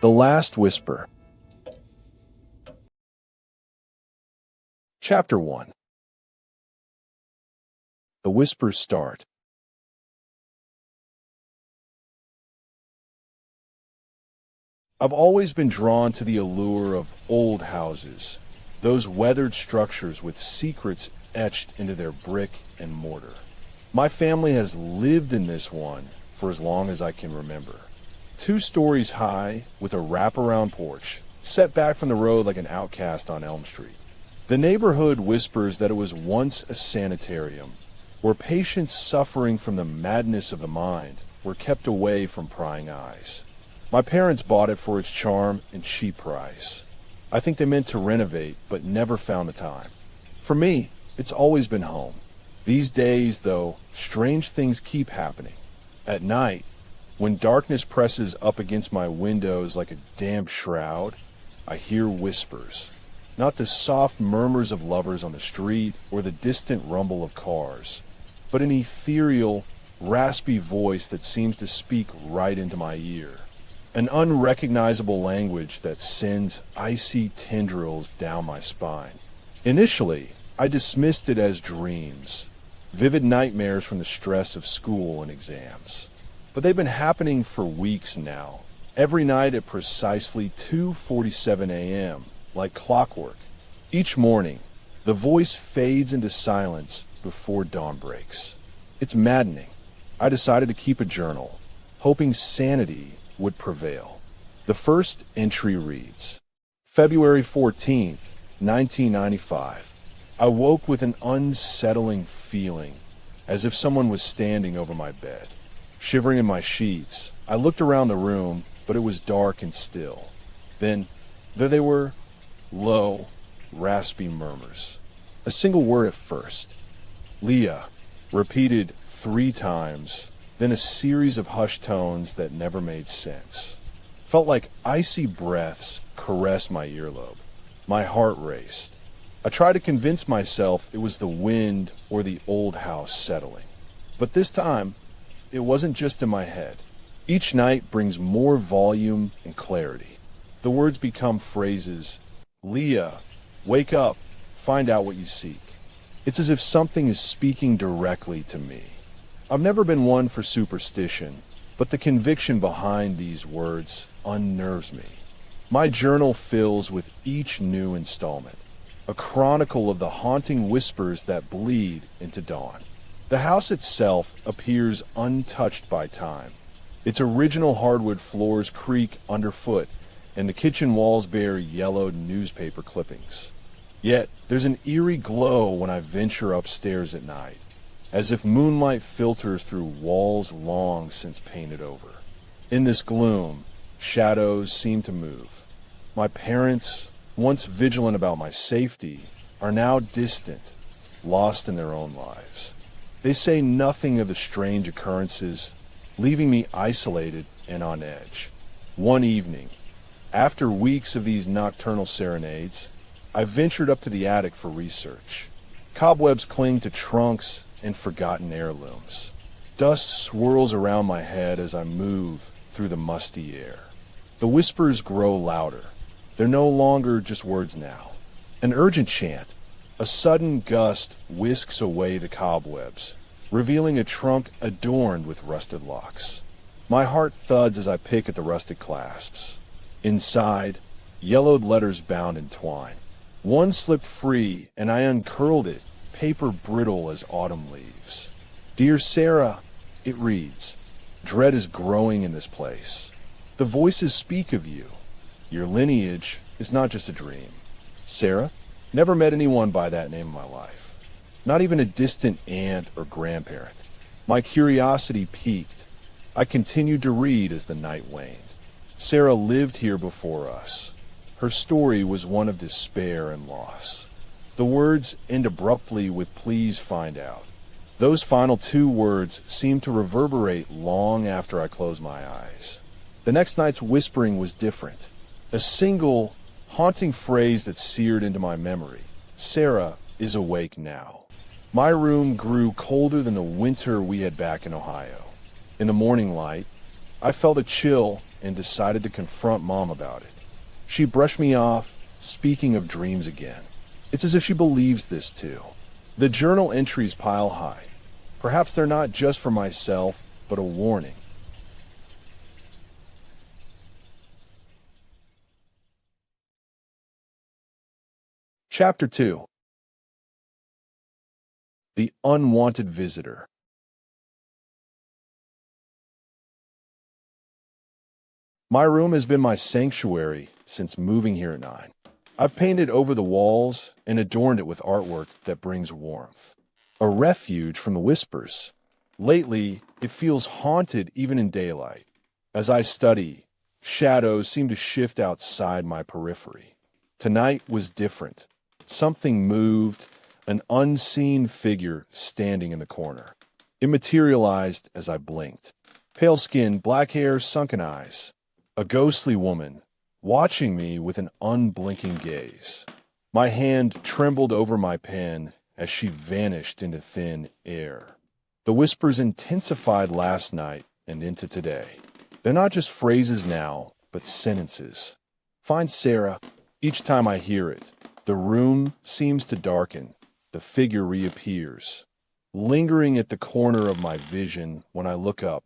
The Last Whisper. Chapter 1. The Whispers Start. I've always been drawn to the allure of old houses, those weathered structures with secrets etched into their brick and mortar. My family has lived in this one for as long as I can remember. 2 stories high with a wraparound porch, set back from the road like an outcast on Elm Street. The neighborhood whispers that it was once a sanitarium, where patients suffering from the madness of the mind were kept away from prying eyes. My parents bought it for its charm and cheap price. I think they meant to renovate, but never found the time. For me, it's always been home. These days, though, strange things keep happening. At night, when darkness presses up against my windows like a damp shroud, I hear whispers. Not the soft murmurs of lovers on the street or the distant rumble of cars, but an ethereal, raspy voice that seems to speak right into my ear. An unrecognizable language that sends icy tendrils down my spine. Initially, I dismissed it as dreams, vivid nightmares from the stress of school and exams. But they've been happening for weeks now, every night at precisely 2:47 a.m., like clockwork. Each morning, the voice fades into silence before dawn breaks. It's maddening. I decided to keep a journal, hoping sanity would prevail. The first entry reads, February 14th, 1995. I woke with an unsettling feeling, as if someone was standing over my bed. Shivering in my sheets, I looked around the room, but it was dark and still. Then, there they were, low, raspy murmurs. A single word at first. Leah, repeated 3 times, then a series of hushed tones that never made sense. Felt like icy breaths caressed my earlobe. My heart raced. I tried to convince myself it was the wind or the old house settling. But this time, it wasn't just in my head. Each night brings more volume and clarity. The words become phrases. Leah, wake up, find out what you seek. It's as if something is speaking directly to me. I've never been one for superstition, but the conviction behind these words unnerves me. My journal fills with each new installment, a chronicle of the haunting whispers that bleed into dawn. The house itself appears untouched by time. Its original hardwood floors creak underfoot, and the kitchen walls bear yellowed newspaper clippings. Yet, there's an eerie glow when I venture upstairs at night, as if moonlight filters through walls long since painted over. In this gloom, shadows seem to move. My parents, once vigilant about my safety, are now distant, lost in their own lives. They say nothing of the strange occurrences, leaving me isolated and on edge. One evening, after weeks of these nocturnal serenades, I ventured up to the attic for research. Cobwebs cling to trunks and forgotten heirlooms. Dust swirls around my head as I move through the musty air. The whispers grow louder. They're no longer just words now. An urgent chant. A sudden gust whisks away the cobwebs, revealing a trunk adorned with rusted locks. My heart thuds as I pick at the rusted clasps. Inside, yellowed letters bound in twine. One slipped free, and I uncurled it, paper brittle as autumn leaves. Dear Sarah, it reads, dread is growing in this place. The voices speak of you. Your lineage is not just a dream. Sarah? Never met anyone by that name in my life. Not even a distant aunt or grandparent. My curiosity piqued. I continued to read as the night waned. Sarah lived here before us. Her story was one of despair and loss. The words end abruptly with please find out. Those final 2 words seemed to reverberate long after I closed my eyes. The next night's whispering was different. A single, haunting phrase that seared into my memory. Sarah is awake now. My room grew colder than the winter we had back in Ohio. In the morning light, I felt a chill and decided to confront Mom about it. She brushed me off, speaking of dreams again. It's as if she believes this too. The journal entries pile high. Perhaps they're not just for myself, but a warning. Chapter 2. The Unwanted Visitor. My room has been my sanctuary since moving here at 9. I've painted over the walls and adorned it with artwork that brings warmth. A refuge from the whispers. Lately, it feels haunted even in daylight. As I study, shadows seem to shift outside my periphery. Tonight was different. Something moved, an unseen figure standing in the corner. It materialized as I blinked. Pale skin, black hair, sunken eyes. A ghostly woman, watching me with an unblinking gaze. My hand trembled over my pen as she vanished into thin air. The whispers intensified last night and into today. They're not just phrases now, but sentences. Find Sarah. Each time I hear it, the room seems to darken. The figure reappears, lingering at the corner of my vision when I look up.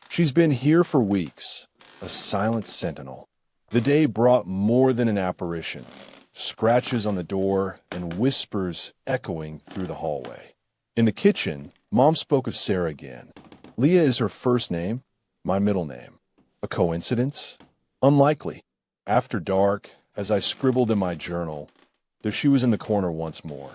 She's been here for weeks, a silent sentinel. The day brought more than an apparition, scratches on the door and whispers echoing through the hallway. In the kitchen, Mom spoke of Sarah again. Leah is her first name, my middle name. A coincidence? Unlikely. After dark, as I scribbled in my journal, there she was in the corner once more.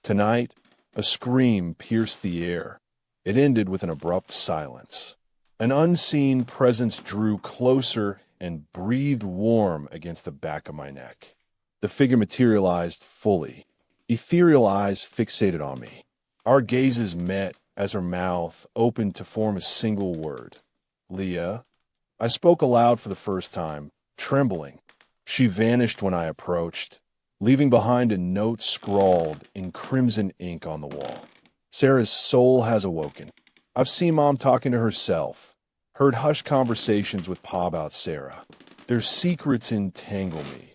Tonight, a scream pierced the air. It ended with an abrupt silence. An unseen presence drew closer and breathed warm against the back of my neck. The figure materialized fully. Ethereal eyes fixated on me. Our gazes met as her mouth opened to form a single word. Leah. I spoke aloud for the first time, trembling. She vanished when I approached, leaving behind a note scrawled in crimson ink on the wall. Sarah's soul has awoken. I've seen Mom talking to herself, heard hushed conversations with Pa about Sarah. Their secrets entangle me.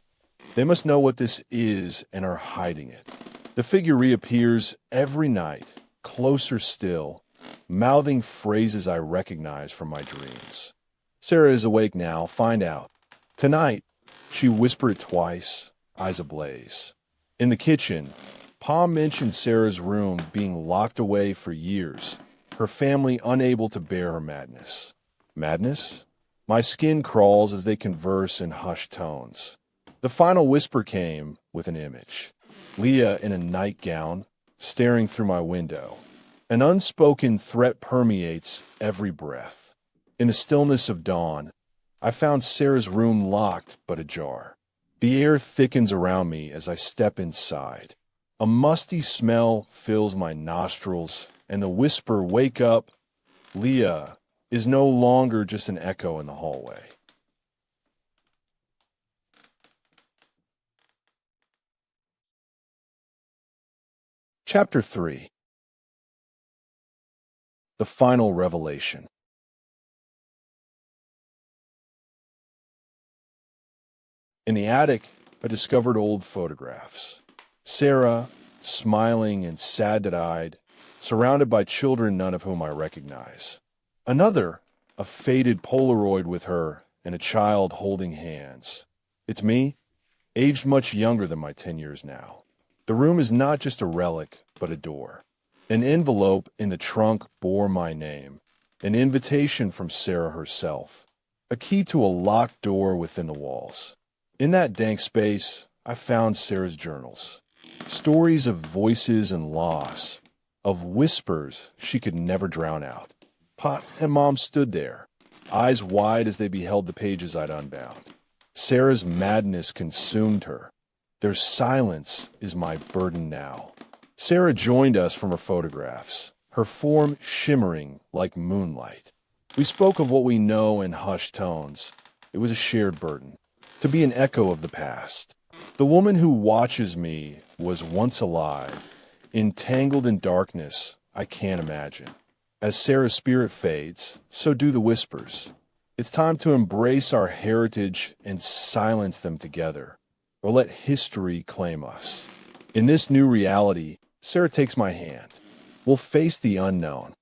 They must know what this is and are hiding it. The figure reappears every night, closer still, mouthing phrases I recognize from my dreams. Sarah is awake now, find out. Tonight, she whispered it twice, eyes ablaze. In the kitchen, Pa mentioned Sarah's room being locked away for years, her family unable to bear her madness. Madness? My skin crawls as they converse in hushed tones. The final whisper came with an image. Leah in a nightgown, staring through my window. An unspoken threat permeates every breath. In the stillness of dawn, I found Sarah's room locked but ajar. The air thickens around me as I step inside. A musty smell fills my nostrils, and the whisper, "Wake up, Leah," is no longer just an echo in the hallway. Chapter 3. The Final Revelation. In the attic, I discovered old photographs. Sarah, smiling and sad-eyed, surrounded by children none of whom I recognize. Another, a faded Polaroid with her and a child holding hands. It's me, aged much younger than my 10 years now. The room is not just a relic, but a door. An envelope in the trunk bore my name, an invitation from Sarah herself, a key to a locked door within the walls. In that dank space, I found Sarah's journals. Stories of voices and loss, of whispers she could never drown out. Pa and Mom stood there, eyes wide as they beheld the pages I'd unbound. Sarah's madness consumed her. Their silence is my burden now. Sarah joined us from her photographs, her form shimmering like moonlight. We spoke of what we know in hushed tones. It was a shared burden, to be an echo of the past. The woman who watches me was once alive, entangled in darkness I can't imagine. As Sarah's spirit fades, so do the whispers. It's time to embrace our heritage and silence them together, or let history claim us. In this new reality, Sarah takes my hand. We'll face the unknown,